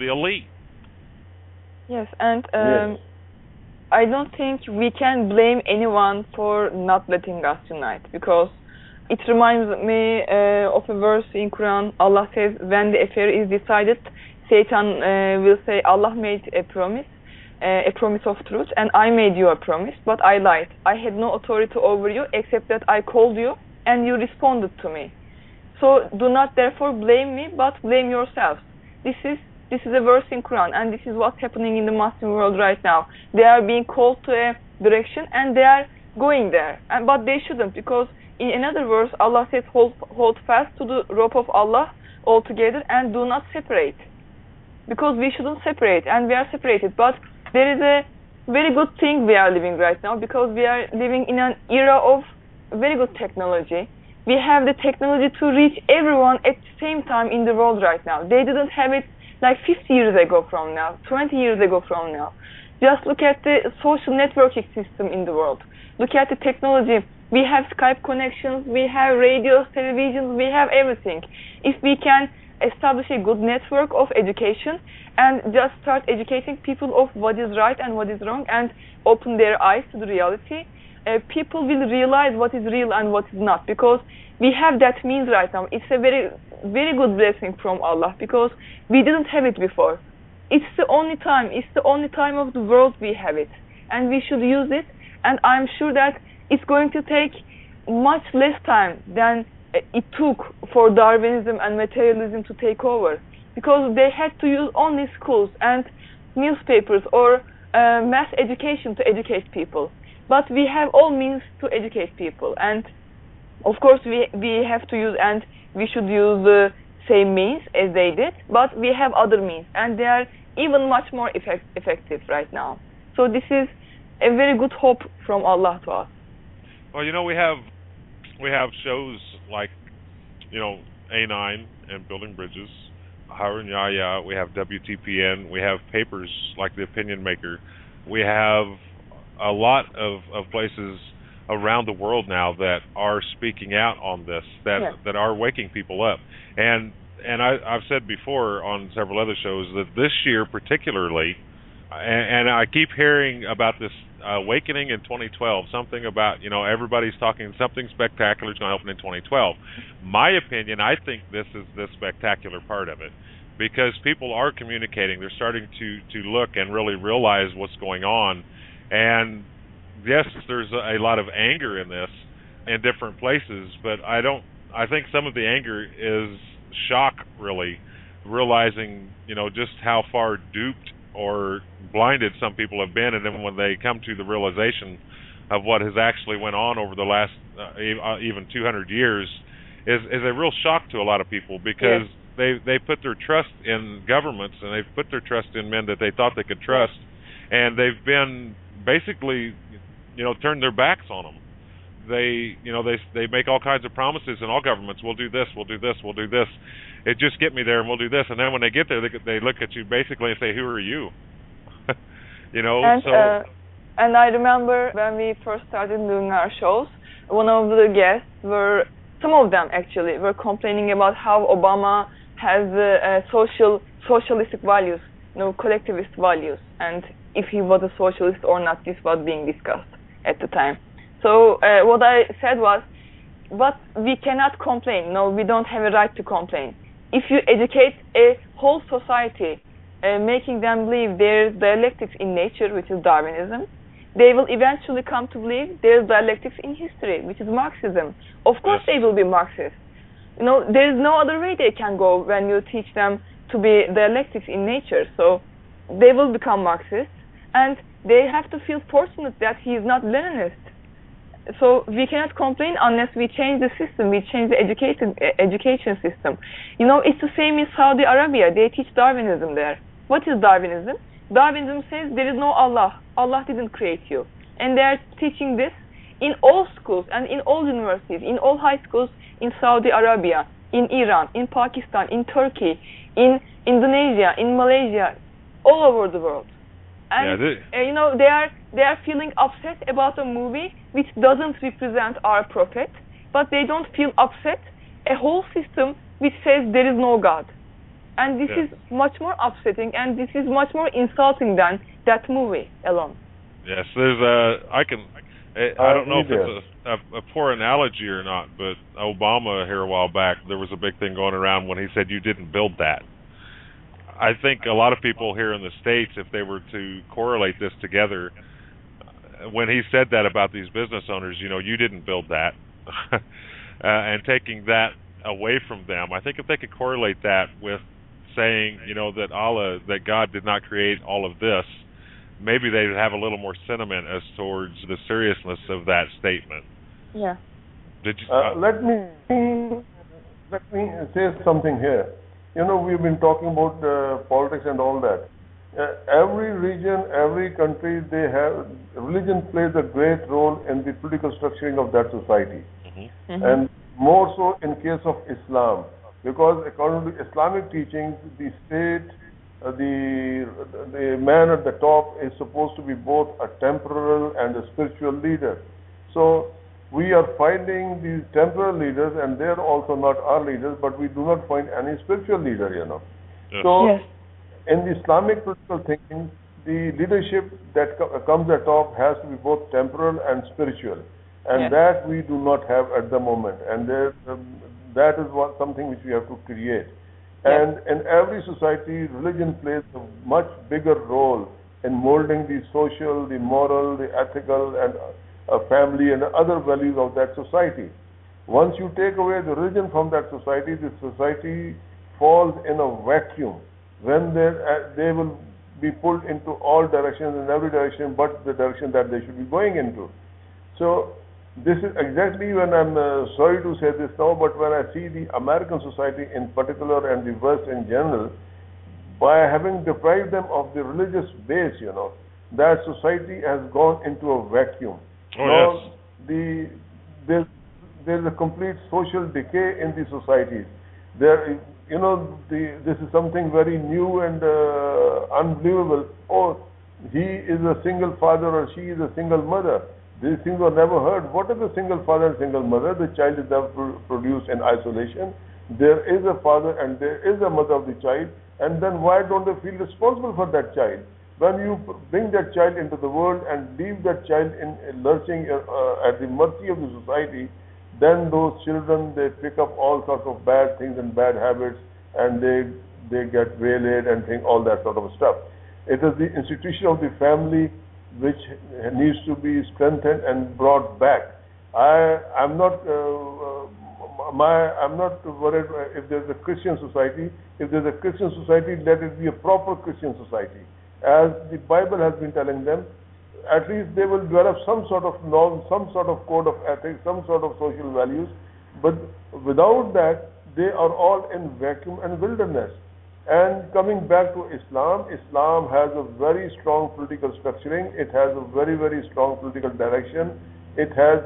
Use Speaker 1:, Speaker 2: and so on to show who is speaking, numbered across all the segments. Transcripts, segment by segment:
Speaker 1: the elite.
Speaker 2: Yes, and
Speaker 3: Yes.
Speaker 2: I don't think we can blame anyone for not letting us unite, because it reminds me of a verse in Quran. Allah says, when the affair is decided, Satan will say, Allah made a promise of truth, and I made you a promise, but I lied. I had no authority over you except that I called you and you responded to me. So do not therefore blame me, but blame yourselves. This is a verse in Quran, and this is what's happening in the Muslim world right now. They are being called to a direction, and they are going there, but they shouldn't, because in another verse, Allah says, hold fast to the rope of Allah altogether and do not separate. Because we shouldn't separate, and we are separated. But there is a very good thing we are living right now, because we are living in an era of very good technology. We have the technology to reach everyone at the same time in the world right now. They didn't have it like 50 years ago from now, 20 years ago from now. Just look at the social networking system in the world. Look at the technology. We have Skype connections, we have radios, televisions, we have everything. If we can establish a good network of education and just start educating people of what is right and what is wrong and open their eyes to the reality, people will realize what is real and what is not, because we have that means right now. It's a very, very good blessing from Allah, because we didn't have it before. It's the only time of the world we have it, and we should use it. And I'm sure that it's going to take much less time than it took for Darwinism and materialism to take over, because they had to use only schools and newspapers or mass education to educate people. But we have all means to educate people, and of course we have to use, and we should use the same means as they did, but we have other means, and they are even much more effective right now. So this is a very good hope from Allah to us.
Speaker 1: Well, we have shows like, A9 and Building Bridges, Harun Yahya. We have WTPN. We have papers like The Opinion Maker. We have a lot of places around the world now that are speaking out on this, that are waking people up. And I've said before on several other shows that this year particularly, and I keep hearing about this awakening in 2012, something about, everybody's talking something spectacular is going to happen in 2012. My opinion, I think this is the spectacular part of it, because people are communicating. They're starting to look and really realize what's going on. And yes, there's a lot of anger in this in different places, but I think some of the anger is shock, really, realizing, just how far duped or blinded some people have been, and then when they come to the realization of what has actually went on over the last even 200 years, is a real shock to a lot of people, because they put their trust in governments, and they've put their trust in men that they thought they could trust, and they've been basically, turned their backs on them. They make all kinds of promises, and all governments, we'll do this, we'll do this, we'll do this. It just get me there, and we'll do this. And then when they get there, they look at you basically and say, "Who are you?"
Speaker 2: And, and I remember when we first started doing our shows, one of the guests some of them actually, were complaining about how Obama has socialistic values, collectivist values, and if he was a socialist or not, this was being discussed at the time. So what I said was, but we cannot complain. No, we don't have a right to complain. If you educate a whole society, making them believe there's dialectics in nature, which is Darwinism, they will eventually come to believe there's dialectics in history, which is Marxism. Of course they will be Marxist. There's no other way they can go when you teach them to be dialectics in nature. So they will become Marxists, and they have to feel fortunate that he is not Leninist. So we cannot complain unless we change the system, we change the education system. It's the same in Saudi Arabia. They teach Darwinism there. What is Darwinism? Darwinism says there is no Allah. Allah didn't create you. And they are teaching this in all schools and in all universities, in all high schools in Saudi Arabia, in Iran, in Pakistan, in Turkey, in Indonesia, in Malaysia, all over the world. And they are feeling upset about a movie which doesn't represent our prophet, but they don't feel upset a whole system which says there is no God. And this
Speaker 1: Yeah.
Speaker 2: is much more upsetting, and this is much more insulting than that movie alone.
Speaker 1: Yes, there's a. I don't know
Speaker 3: agree
Speaker 1: if
Speaker 3: there.
Speaker 1: it's a poor analogy or not, but Obama here a while back, there was a big thing going around when he said you didn't build that. I think a lot of people here in the States, if they were to correlate this together, when he said that about these business owners, you didn't build that, and taking that away from them, I think if they could correlate that with saying, that God did not create all of this, maybe they would have a little more sentiment as towards the seriousness of that statement.
Speaker 2: Yeah.
Speaker 1: Did you?
Speaker 3: Let me say something here. We've been talking about politics and all that. Every region, every country, religion plays a great role in the political structuring of that society.
Speaker 1: Mm-hmm.
Speaker 3: And more so in case of Islam, because according to Islamic teachings, the state, the man at the top is supposed to be both a temporal and a spiritual leader. So we are finding these temporal leaders, and they're also not our leaders, but we do not find any spiritual leader,
Speaker 1: Yes.
Speaker 3: So
Speaker 2: Yes.
Speaker 3: in the Islamic political thinking, the leadership that comes at top has to be both temporal and spiritual, and
Speaker 2: Yes.
Speaker 3: that we do not have at the moment, and that is something which we have to create.
Speaker 2: Yes.
Speaker 3: And in every society, religion plays a much bigger role in molding the social, the moral, the ethical, and family and other values of that society. Once you take away the religion from that society, the society falls in a vacuum when they will be pulled into all directions, in every direction but the direction that they should be going into. So this is exactly when I'm sorry to say this now, but when I see the American society in particular and the West in general, by having deprived them of the religious base, that society has gone into a vacuum.
Speaker 1: Oh,
Speaker 3: now,
Speaker 1: yes.
Speaker 3: There's a complete social decay in the societies. This is something very new and unbelievable. Oh, he is a single father or she is a single mother. These things were never heard. What is a single father and single mother? The child is never produced in isolation. There is a father and there is a mother of the child. And then why don't they feel responsible for that child? When you bring that child into the world and leave that child lurching at the mercy of the society, then those children, they pick up all sorts of bad things and bad habits, and they get waylaid and all that sort of stuff. It is the institution of the family which needs to be strengthened and brought back. I'm not worried if there's a Christian society. If there's a Christian society, let it be a proper Christian society. As the Bible has been telling them, at least they will develop some sort of norm, some sort of code of ethics, some sort of social values. But without that, they are all in vacuum and wilderness. And coming back to Islam, Islam has a very strong political structuring. It has a very, very strong political direction. It has,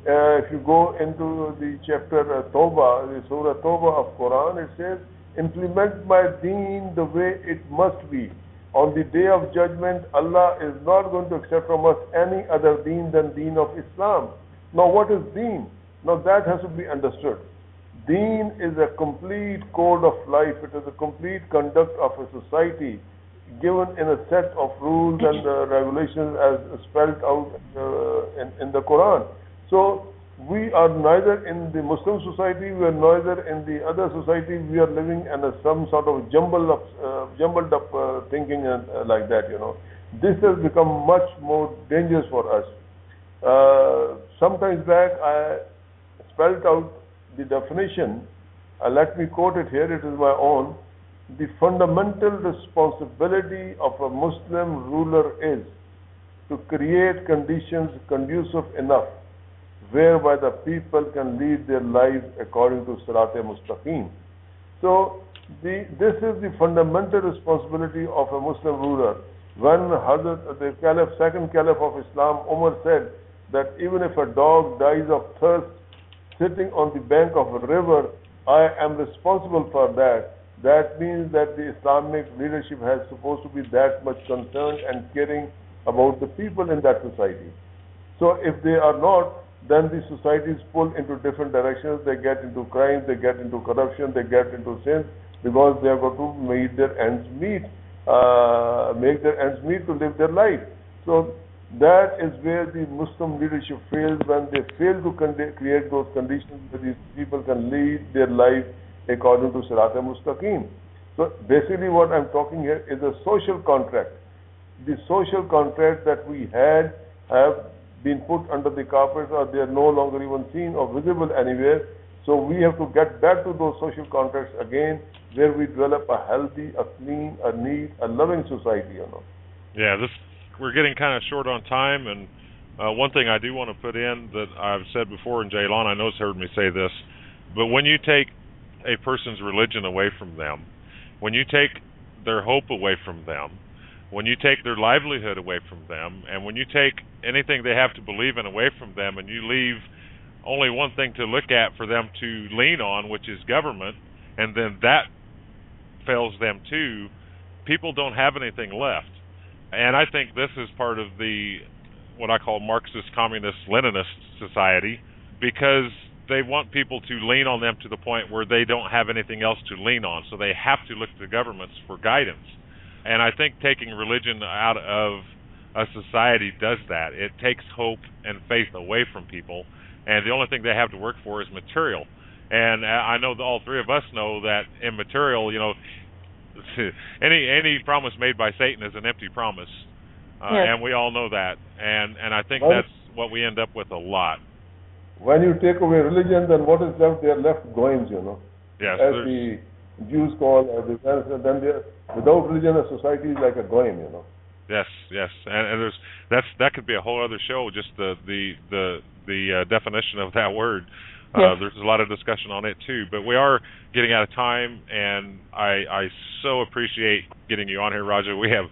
Speaker 3: if you go into the chapter Tawbah, the Surah Tawbah of Quran, it says, implement my deen the way it must be. On the day of judgment, Allah is not going to accept from us any other deen than deen of Islam. Now what is deen? Now that has to be understood. Deen is a complete code of life. It is a complete conduct of a society given in a set of rules and regulations as spelled out in the Quran. So we are neither in the Muslim society, we are neither in the other society. We are living in some sort of jumbled up thinking like that. This has become much more dangerous for us. Sometimes back I spelled out the definition. Let me quote it here. It is my own. The fundamental responsibility of a Muslim ruler is to create conditions conducive enough whereby the people can lead their lives according to Sirat-e-Mustaqim. So this is the fundamental responsibility of a Muslim ruler. When the Caliph, second Caliph of Islam, Umar, said that even if a dog dies of thirst sitting on the bank of a river, I am responsible for that. That means that the Islamic leadership has supposed to be that much concerned and caring about the people in that society. So if they are not, then the societies pull into different directions. They get into crimes, they get into corruption, they get into sins. because they have got to make their ends meet, to live their life. So that is where the Muslim leadership fails, when they fail to create those conditions where these people can lead their life according to Sirat al-Mustaqim. So basically what I'm talking here is a social contract. The social contract that we had have been put under the carpet, or they are no longer even seen or visible anywhere. So we have to get back to those social contracts again, where we develop a healthy, a clean, a neat, a loving society,
Speaker 1: Yeah, we're getting kind of short on time, and one thing I do want to put in that I've said before, and Ceylan, I know, has heard me say this, but when you take a person's religion away from them, when you take their hope away from them, when you take their livelihood away from them, and when you take anything they have to believe in away from them, and you leave only one thing to look at for them to lean on, which is government, and then that fails them too, people don't have anything left. And I think this is part of what I call Marxist, Communist, Leninist society, because they want people to lean on them to the point where they don't have anything else to lean on, so they have to look to governments for guidance. And I think taking religion out of a society does that. It takes hope and faith away from people, and the only thing they have to work for is material. And I know that all three of us know that in material, any promise made by Satan is an empty promise,
Speaker 2: Yes.
Speaker 1: and we all know that. And I think that's what we end up with a lot.
Speaker 3: When you take away religion, then what is left? They are left goyim,
Speaker 1: Yes,
Speaker 3: as the Jews call, then without religion, a society is like a goyim,
Speaker 1: Yes, and that could be a whole other show. Just the definition of that word.
Speaker 2: Yes.
Speaker 1: There's a lot of discussion on it too. But we are getting out of time, and I so appreciate getting you on here, Raja. We have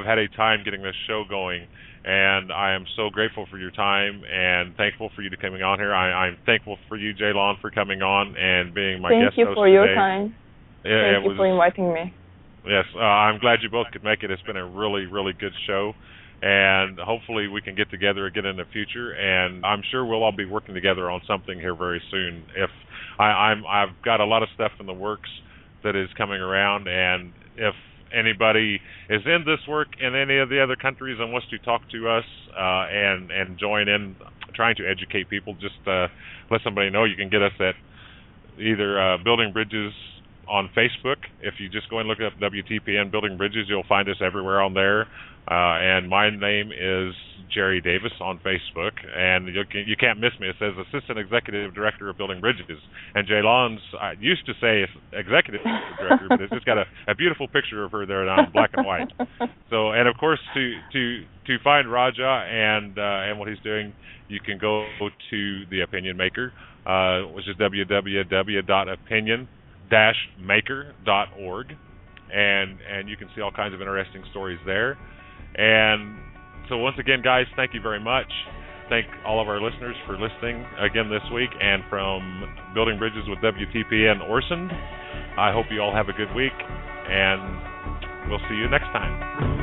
Speaker 1: had a time getting this show going, and I am so grateful for your time and thankful for you to coming on here. I'm thankful for you, Ceylan, for coming on and being my guest host today.
Speaker 2: Thank you for your time.
Speaker 1: Yeah,
Speaker 2: Thank you for inviting me.
Speaker 1: Yes, I'm glad you both could make it. It's been a really, really good show, and hopefully we can get together again in the future. And I'm sure we'll all be working together on something here very soon. If I've got a lot of stuff in the works that is coming around, and if anybody is in this work in any of the other countries and wants to talk to us and join in trying to educate people, just let somebody know. You can get us at either Building Bridges on Facebook. If you just go and look up WTPN Building Bridges, you'll find us everywhere on there. And my name is Jerry Davis on Facebook, and you can't miss me. It says Assistant Executive Director of Building Bridges. And Ceylan's, I used to say Executive Director, but it's just got a beautiful picture of her there on black and white. So, and of course, to find Raja and what he's doing, you can go to The Opinion Maker, which is www.opinion-maker.org, and you can see all kinds of interesting stories there. And so once again, guys, thank you very much. Thank all of our listeners for listening again this week. And from Building Bridges with WTPN Orson, I hope you all have a good week, and we'll see you next time.